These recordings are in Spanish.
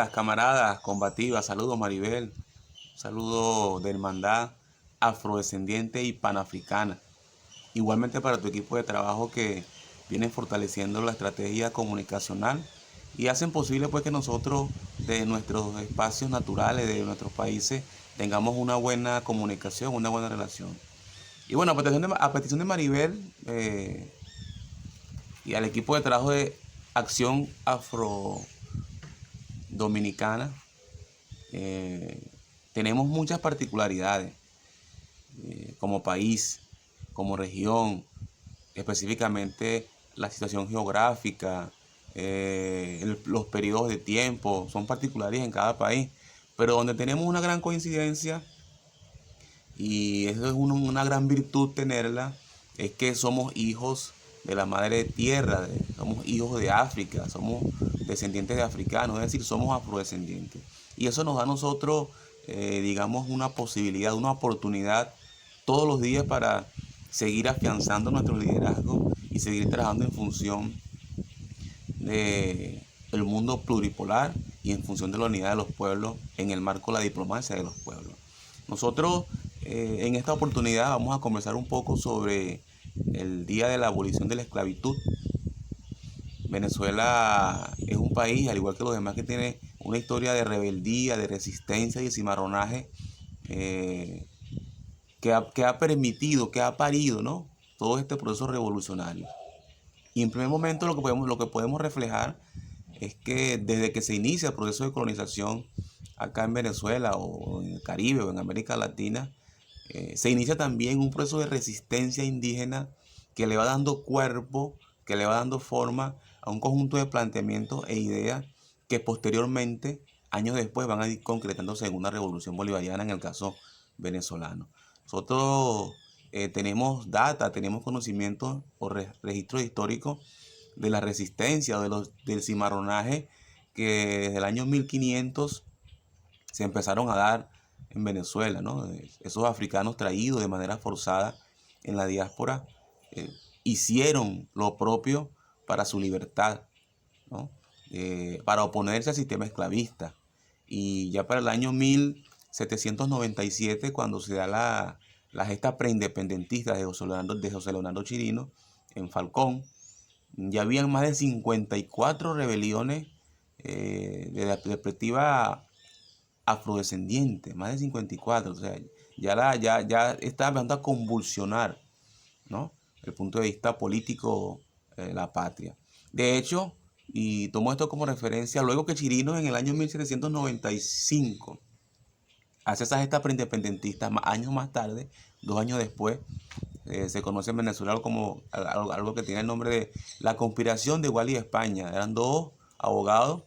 días, camaradas, combativas. Saludos, Maribel. Saludo de hermandad afrodescendiente y panafricana. Igualmente para tu equipo de trabajo que viene fortaleciendo la estrategia comunicacional y hacen posible pues que nosotros de nuestros espacios naturales, de nuestros países, tengamos una buena comunicación, una buena relación. Y bueno, a petición de Maribel y al equipo de trabajo de Acción Afro Dominicana, eh, tenemos muchas particularidades como país, como región, específicamente la situación geográfica, los periodos de tiempo, son particulares en cada país, pero donde tenemos una gran coincidencia, y eso es una gran virtud tenerla, es que somos hijos de la madre tierra, somos hijos de África, somos descendientes de africanos, es decir, somos afrodescendientes. Y eso nos da a nosotros, digamos, una posibilidad, una oportunidad todos los días para seguir afianzando nuestro liderazgo y seguir trabajando en función del mundo pluripolar y en función de la unidad de los pueblos en el marco de la diplomacia de los pueblos. Nosotros en esta oportunidad vamos a conversar un poco sobre el día de la abolición de la esclavitud. Venezuela es un país, al igual que los demás, que tiene una historia de rebeldía, de resistencia y de cimarronaje, eh, que ha permitido, que ha parido, ¿no?, todo este proceso revolucionario. Y en primer momento lo que podemos reflejar es que desde que se inicia el proceso de colonización acá en Venezuela o en el Caribe o en América Latina, se inicia también un proceso de resistencia indígena que le va dando cuerpo, que le va dando forma a un conjunto de planteamientos e ideas que posteriormente, años después, van a ir concretándose en una revolución bolivariana en el caso venezolano. Nosotros tenemos data, tenemos conocimientos o registros históricos de la resistencia o del cimarronaje que desde el año 1500 se empezaron a dar en Venezuela, ¿no? Esos africanos traídos de manera forzada en la diáspora eh, hicieron lo propio para su libertad, ¿no? Para oponerse al sistema esclavista. Y ya para el año 1797, cuando se da la gesta preindependentista de José Leonardo Chirino en Falcón, ya habían más de 54 rebeliones de la perspectiva afrodescendiente, más de 54. O sea, ya está empezando a convulsionar, ¿no?, el punto de vista político, la patria. De hecho, y tomo esto como referencia, luego que Chirinos en el año 1795 hace esa gesta preindependentista, años más tarde, 2 años después, se conoce en Venezuela como algo que tiene el nombre de la conspiración de Guali y España. Eran dos abogados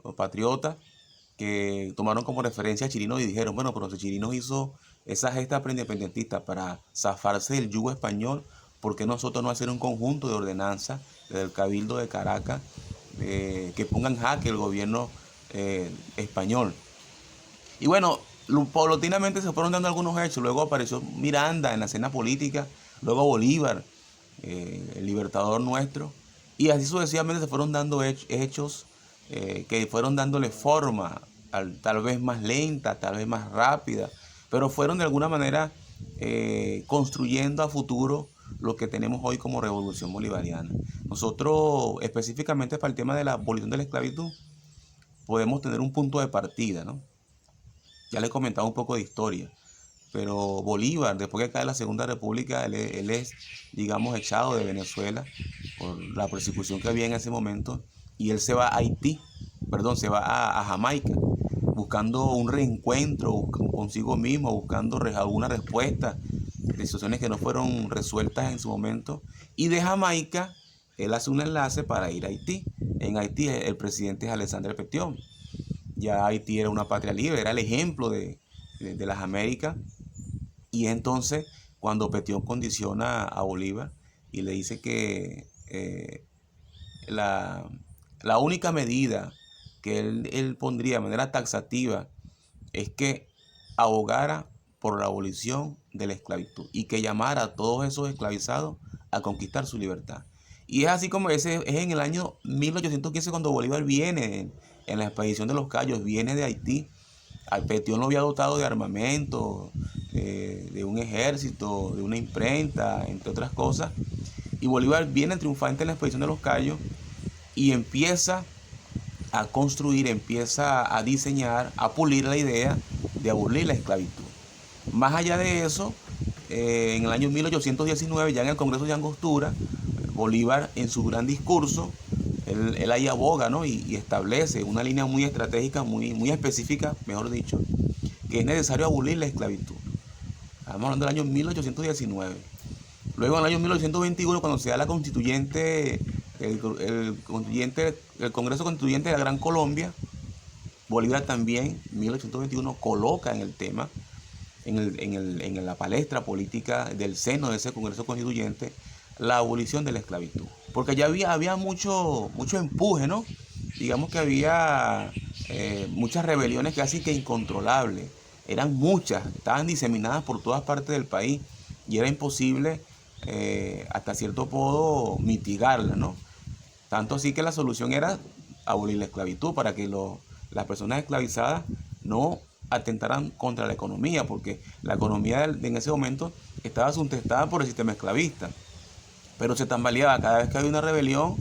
o patriotas que tomaron como referencia a Chirinos y dijeron, bueno, pero si Chirinos hizo esa gesta preindependentista para zafarse del yugo español, ¿por qué nosotros no hacer un conjunto de ordenanzas del Cabildo de Caracas que pongan en jaque el gobierno español? Y bueno, paulatinamente se fueron dando algunos hechos. Luego apareció Miranda en la escena política, luego Bolívar, el libertador nuestro. Y así sucesivamente se fueron dando hechos que fueron dándole forma, tal vez más lenta, tal vez más rápida, pero fueron de alguna manera construyendo a futuro lo que tenemos hoy como revolución bolivariana. Nosotros, específicamente para el tema de la abolición de la esclavitud, podemos tener un punto de partida, ¿no? Ya le he comentado un poco de historia, pero Bolívar, después que cae la Segunda República, él es, digamos, echado de Venezuela por la persecución que había en ese momento, y él se va a Haití, perdón, se va a Jamaica, buscando un reencuentro consigo mismo, buscando alguna respuesta de situaciones que no fueron resueltas en su momento, y de Jamaica él hace un enlace para ir a Haití. En Haití el presidente es Alexandre Petión. Ya Haití era una patria libre, era el ejemplo de las Américas. Y entonces, cuando Petión condiciona a Bolívar y le dice que la, la única medida que él pondría de manera taxativa es que abogara por la abolición de la esclavitud y que llamara a todos esos esclavizados a conquistar su libertad. Y es así como es en el año 1815 cuando Bolívar viene en la expedición de los Cayos viene de Haití. Al Petión lo había dotado de armamento, de un ejército, de una imprenta, entre otras cosas. Y Bolívar viene triunfante en la expedición de los Cayos y empieza a construir, empieza a diseñar, a pulir la idea de abolir la esclavitud. Más allá de eso, en el año 1819, ya en el Congreso de Angostura, Bolívar en su gran discurso, él ahí aboga, ¿no? y establece una línea muy estratégica, muy específica, mejor dicho, que es necesario abolir la esclavitud. Estamos hablando del año 1819. Luego en el año 1921, cuando se da la constituyente, el Congreso Constituyente de la Gran Colombia, Bolívar también, en 1821, coloca en el tema, en la palestra política del seno de ese Congreso Constituyente, la abolición de la esclavitud. Porque ya había mucho empuje, ¿no? Digamos que había muchas rebeliones casi que incontrolables. Eran muchas, estaban diseminadas por todas partes del país y era imposible hasta cierto modo mitigarlas, ¿no? Tanto así que la solución era abolir la esclavitud para que las personas esclavizadas no atentaran contra la economía, porque la economía en ese momento estaba sustentada por el sistema esclavista, pero se tambaleaba. Cada vez que había una rebelión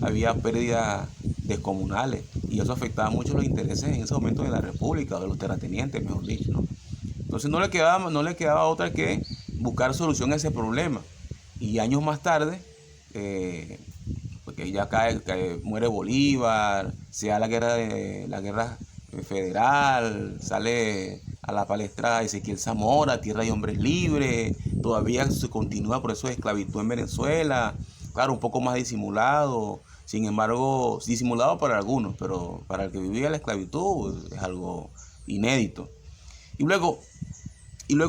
había pérdidas descomunales y eso afectaba mucho los intereses en ese momento de la República o de los terratenientes, mejor dicho, ¿no? Entonces no le quedaba otra que buscar solución a ese problema. Y años más tarde, porque ya muere Bolívar, se da la guerra federal, sale a la palestra Ezequiel Zamora, Tierra de Hombres Libres, todavía se continúa por eso de esclavitud en Venezuela, claro, un poco más disimulado, sin embargo, disimulado para algunos, pero para el que vivía la esclavitud es algo inédito. Y luego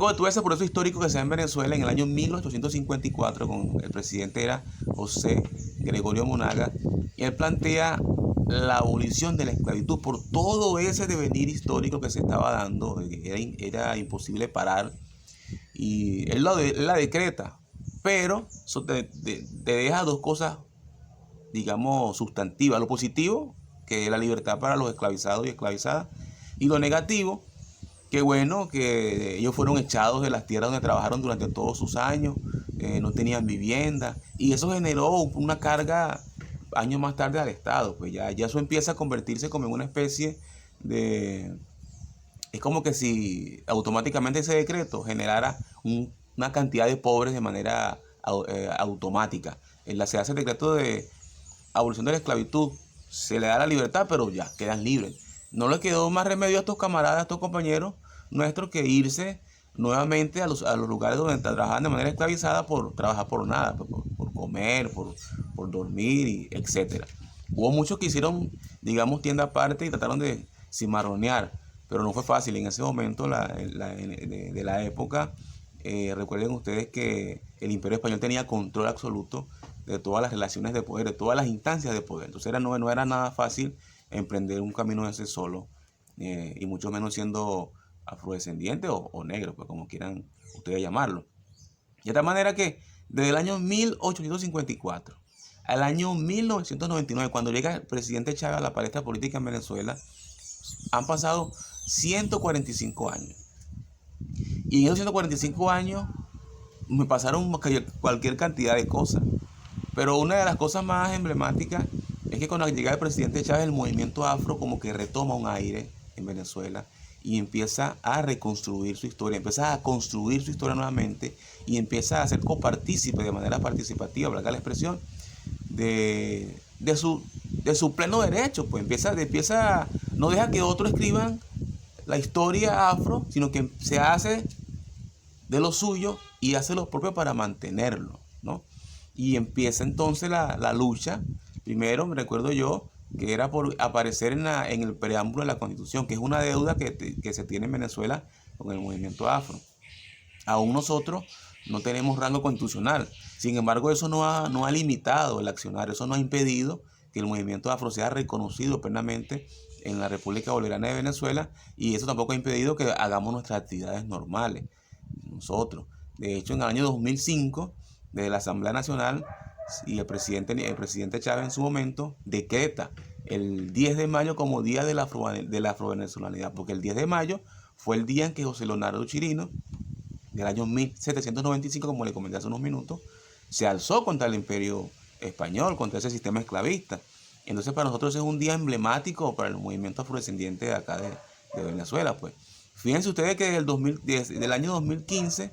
de todo ese proceso histórico que se da en Venezuela, en el año 1854, con el presidente era José Gregorio Monaga, y él plantea la abolición de la esclavitud por todo ese devenir histórico que se estaba dando, era imposible parar, y él la decreta, pero eso te deja dos cosas, digamos, sustantivas: lo positivo, que es la libertad para los esclavizados y esclavizadas, y lo negativo, que bueno, que ellos fueron echados de las tierras donde trabajaron durante todos sus años, no tenían vivienda, y eso generó una carga años más tarde al Estado. Pues ya eso empieza a convertirse como en una especie de... Es como que si automáticamente ese decreto generara una cantidad de pobres de manera automática. Se hace el decreto de abolición de la esclavitud, se le da la libertad, pero ya quedan libres. No le quedó más remedio a estos camaradas, a estos compañeros nuestros, que irse nuevamente a los lugares donde trabajaban de manera esclavizada, por trabajar por nada, por comer, por dormir, etc. Hubo muchos que hicieron, digamos, tienda aparte y trataron de cimarronear, pero no fue fácil. En ese momento de la época, recuerden ustedes que el Imperio Español tenía control absoluto de todas las relaciones de poder, de todas las instancias de poder. Entonces no era nada fácil emprender un camino ese solo, y mucho menos siendo afrodescendiente o negro, pues como quieran ustedes llamarlo. De tal manera que desde el año 1854 al año 1999, cuando llega el presidente Chávez a la palestra política en Venezuela, han pasado 145 años. Y en esos 145 años me pasaron cualquier cantidad de cosas. Pero una de las cosas más emblemáticas es que cuando llega el presidente Chávez, el movimiento afro como que retoma un aire en Venezuela y empieza a reconstruir su historia, empieza a construir su historia nuevamente y empieza a ser copartícipe de manera participativa, valga la expresión, de su pleno derecho. Pues no deja que otros escriban la historia afro, sino que se hace de lo suyo y hace lo propio para mantenerlo, ¿no? Y empieza entonces la lucha. Primero, me recuerdo yo, que era por aparecer en el preámbulo de la Constitución, que es una deuda que se tiene en Venezuela con el movimiento afro. Aún nosotros no tenemos rango constitucional. Sin embargo, eso no ha limitado el accionar, eso no ha impedido que el movimiento afro sea reconocido plenamente en la República Bolivariana de Venezuela, y eso tampoco ha impedido que hagamos nuestras actividades normales nosotros. De hecho, en el año 2005, desde la Asamblea Nacional y el presidente Chávez en su momento decreta el 10 de mayo como Día de la Afrovenezolanidad, porque el 10 de mayo fue el día en que José Leonardo Chirino, del año 1795, como le comenté hace unos minutos, se alzó contra el imperio español, contra ese sistema esclavista. Entonces para nosotros es un día emblemático para el movimiento afrodescendiente de acá de Venezuela. Pues fíjense ustedes que desde el año 2015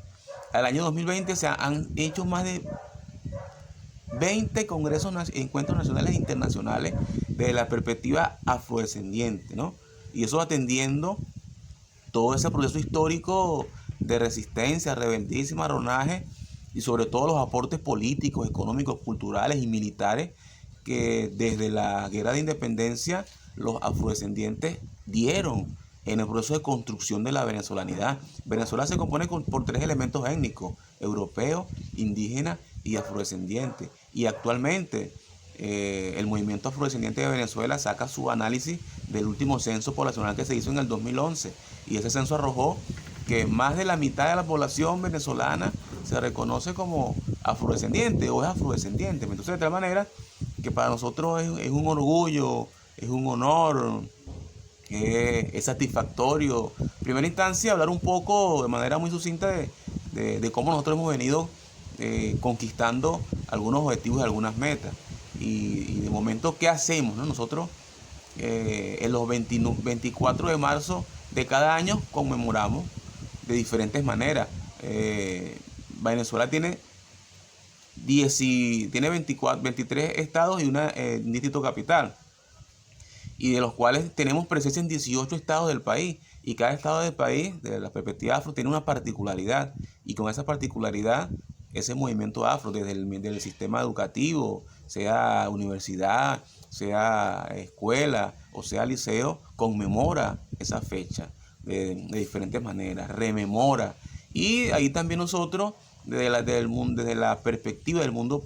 al año 2020 se han hecho más de 20 congresos, encuentros nacionales e internacionales desde la perspectiva afrodescendiente, ¿no? Y eso atendiendo todo ese proceso histórico de resistencia, rebeldía, marronaje, y sobre todo los aportes políticos, económicos, culturales y militares que desde la guerra de independencia los afrodescendientes dieron en el proceso de construcción de la venezolanidad. Venezuela se compone por 3 elementos étnicos: europeo, indígena y afrodescendiente. Y actualmente el movimiento afrodescendiente de Venezuela saca su análisis del último censo poblacional que se hizo en el 2011. Y ese censo arrojó que más de la mitad de la población venezolana se reconoce como afrodescendiente o es afrodescendiente. Entonces, de tal manera que para nosotros es un orgullo, es un honor, es satisfactorio. En primera instancia, hablar un poco de manera muy sucinta de cómo nosotros hemos venido conquistando algunos objetivos y algunas metas. Y de momento, ¿qué hacemos, no? Nosotros en los 24 de marzo de cada año conmemoramos de diferentes maneras. Venezuela tiene 23 estados y un distrito capital, y de los cuales tenemos presencia en 18 estados del país, y cada estado del país, de la perspectiva afro, tiene una particularidad, y con esa particularidad, ese movimiento afro, desde el sistema educativo, sea universidad, sea escuela o sea liceo, conmemora esa fecha de diferentes maneras, rememora. Y ahí también nosotros, desde la perspectiva del mundo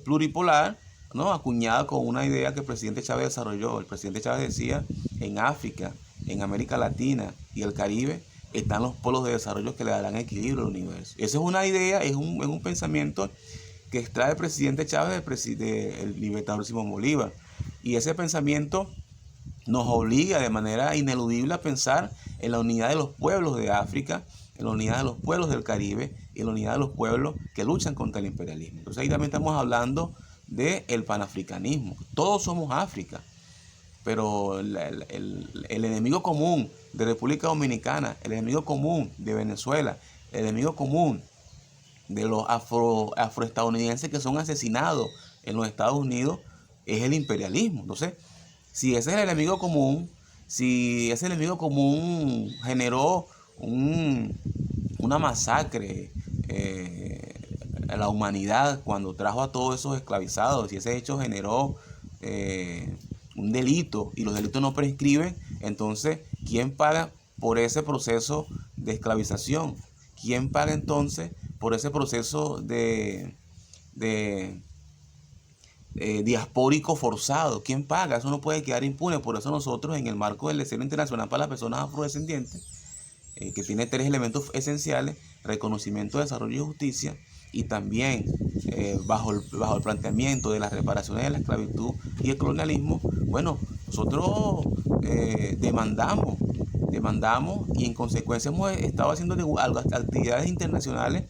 pluripolar, ¿no? Acuñada con una idea que el presidente Chávez desarrolló. El presidente Chávez decía: en África, en América Latina y el Caribe están los polos de desarrollo que le darán equilibrio al universo. Esa es una idea, es un pensamiento que extrae el presidente Chávez del libertador Simón Bolívar. Y ese pensamiento nos obliga de manera ineludible a pensar en la unidad de los pueblos de África, en la unidad de los pueblos del Caribe y en la unidad de los pueblos que luchan contra el imperialismo. Entonces ahí también estamos hablando del panafricanismo. Todos somos África, pero el enemigo común de República Dominicana, el enemigo común de Venezuela, el enemigo común de los afroestadounidenses que son asesinados en los Estados Unidos es el imperialismo. Entonces, si ese es el enemigo común, si ese enemigo común generó una masacre a la humanidad cuando trajo a todos esos esclavizados, y ese hecho generó un delito y los delitos no prescriben, entonces, ¿quién paga por ese proceso de esclavización? ¿Quién paga entonces por ese proceso de diaspórico forzado? ¿Quién paga? Eso no puede quedar impune. Por eso nosotros, en el marco del Deseo Internacional para las Personas Afrodescendientes, que tiene 3 elementos esenciales: reconocimiento, desarrollo y justicia, y también bajo el planteamiento de las reparaciones de la esclavitud y el colonialismo, bueno, nosotros demandamos y en consecuencia hemos estado haciendo actividades internacionales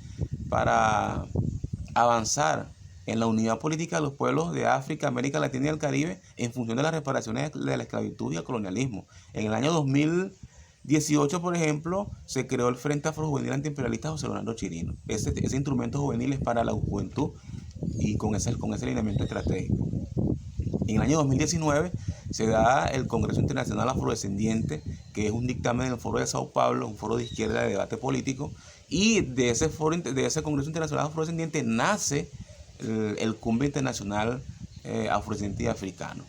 para avanzar en la unidad política de los pueblos de África, América Latina y el Caribe en función de las reparaciones de la esclavitud y el colonialismo. En el año 2018, por ejemplo, se creó el Frente Afrojuvenil Antiimperialista José Leonardo Chirino. Ese instrumento juvenil es para la juventud y con ese lineamiento estratégico. En el año 2019 se da el Congreso Internacional Afrodescendiente, que es un dictamen del Foro de Sao Paulo, un foro de izquierda de debate político, y de ese Congreso Internacional Afrodescendiente nace el Cumbre Internacional Afrodescendiente y Africano.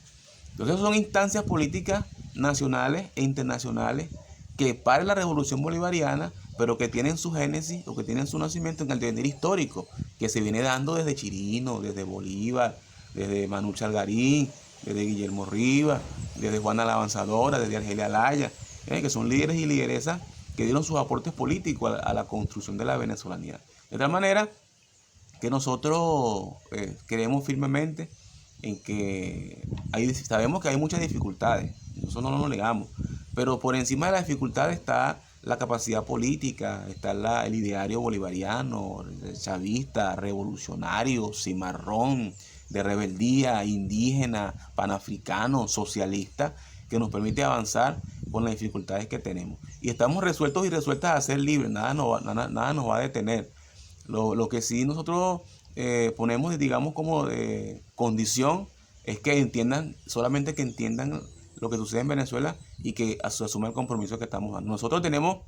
Entonces son instancias políticas nacionales e internacionales que paran la revolución bolivariana, pero que tienen su génesis o que tienen su nacimiento en el devenir histórico, que se viene dando desde Chirino, desde Bolívar, desde Manu Chalgarín, desde Guillermo Rivas, desde Juana la Avanzadora, desde Argelia Laya, que son líderes y lideresas que dieron sus aportes políticos a la construcción de la venezolanidad. De tal manera que nosotros creemos firmemente en que sabemos que hay muchas dificultades, eso no lo negamos, pero por encima de las dificultades está la capacidad política, está el ideario bolivariano, chavista, revolucionario, cimarrón, de rebeldía, indígena, panafricano, socialista, que nos permite avanzar con las dificultades que tenemos. Y estamos resueltos y resueltas a ser libres, nada nos va a detener. Lo que sí nosotros ponemos, digamos, como de condición es que entiendan, solamente que entiendan lo que sucede en Venezuela y que asuman el compromiso que estamos dando. Nosotros tenemos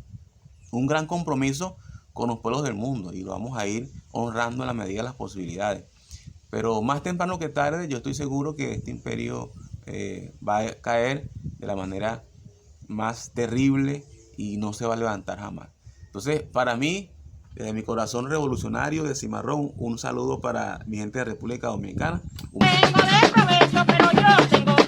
un gran compromiso con los pueblos del mundo y lo vamos a ir honrando en la medida de las posibilidades. Pero más temprano que tarde yo estoy seguro que este imperio va a caer de la manera más terrible y no se va a levantar jamás. Entonces, para mí, desde mi corazón revolucionario de Cimarrón, un saludo para mi gente de República Dominicana. Vengo de provecho, pero yo tengo